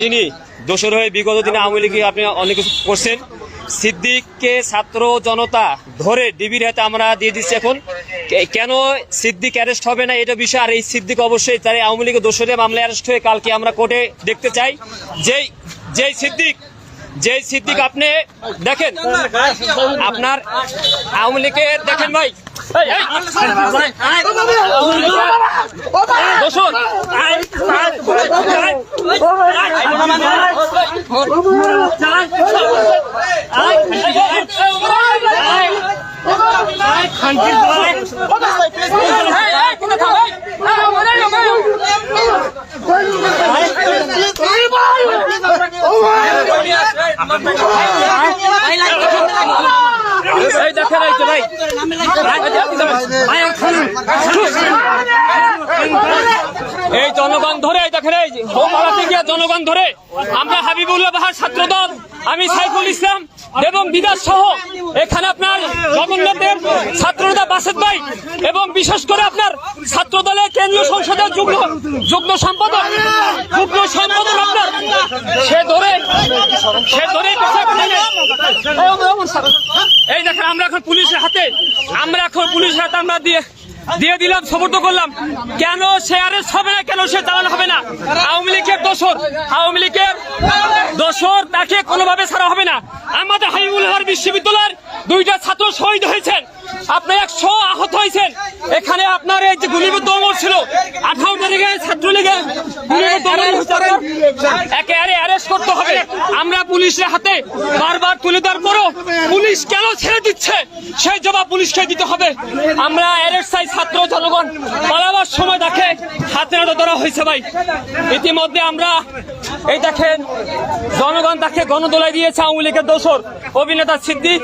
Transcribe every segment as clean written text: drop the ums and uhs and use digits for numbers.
যিনি দোষর হয়ে বিগত দিনে আওয়ামী লীগে আপনি অনেক কিছু করছেন, সিদ্দিককে ছাত্র জনতা ধরে ডিবির হাতে আমরা দিয়ে দিচ্ছি। এখন কেন সিদ্দিক অ্যারেস্ট হবে না এটা বিষয়, আর এই সিদ্দিক অবশ্যই তার আওয়ামী লীগের দোষরে মামলা অ্যারেস্ট হয়ে কালকে আমরা কোর্টে দেখতে চাই। যেই সিদ্দিক আপনি দেখেন আপনার আওয়ামী লীগের দেখেন ভাই এই জনগণ ধরে দেখেন, এই জনগণ ধরে আমরা হাবিবুল্লাহ বাহার ছাত্রদল, আমি সাইফুল ইসলাম এবং বিদাস সহ এখানে আপনার জগন্নাথের ছাত্রনেতা বাসেদ ভাই এবং বিশেষ করে আপনার ছাত্রদলের কেন্দ্রীয় সংসদের যুগ্ম সম্পাদক আপনার সে ধরে এই দেখেন আমরা এখন পুলিশের হাতে আমরা দিয়ে দিলাম, সমর্থ করলাম। কেন সে অ্যারেস্ট হবে না, কেন সে চালানো হবে না? আওয়ামী লীগের দোষর তাকে কোনোভাবে ছাড়া হবে না। আমাদের হাবিবুল্লাহ বিশ্ববিদ্যালয়ের 2টা ছাত্র শহীদ হয়েছেন, আপনার 100 আহত হয়েছেন। এখানে আপনার এই যে গুলিবিদ্ধ অমর ছিল 18 তারিখে ছাত্রলীগের একেবারে অ্যারেস্ট করতে হবে। আমরা পুলিশের হাতে বারবার তুলে দেওয়ার পরও পুলিশ কেন ছেড়ে দিচ্ছে সেই জবাব পুলিশকে দিতে হবে। আমরা অ্যারেস্ট চাই, ছাত্র জনগণ পালাবার সময় তাকে হাতে নাতে ধরা হয়েছে ভাই। ইতিমধ্যে আমরা এই দেখেন জনগণ তাকে গণদোলায় দিয়েছে আওয়ামী লীগের দোষর অভিনেতা সিদ্দিক।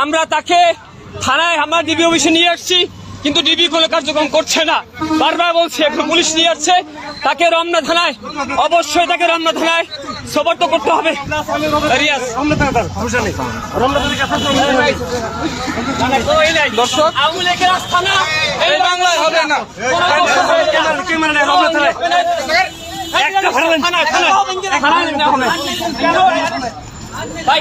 আমরা তাকে থানায় আমরা ডিবি অফিসে নিয়ে আসছি, কিন্তু ডিবি কোনো কার্যক্রম করছে না। বারবার বলছে এখন পুলিশ নিয়ে আসছে, তাকে রমনা থানায় অবশ্যই সোপর্দ করতে হবে। দর্শক আওয়ামী লীগের আস্থানা এই বাংলায় হবে না। ভাই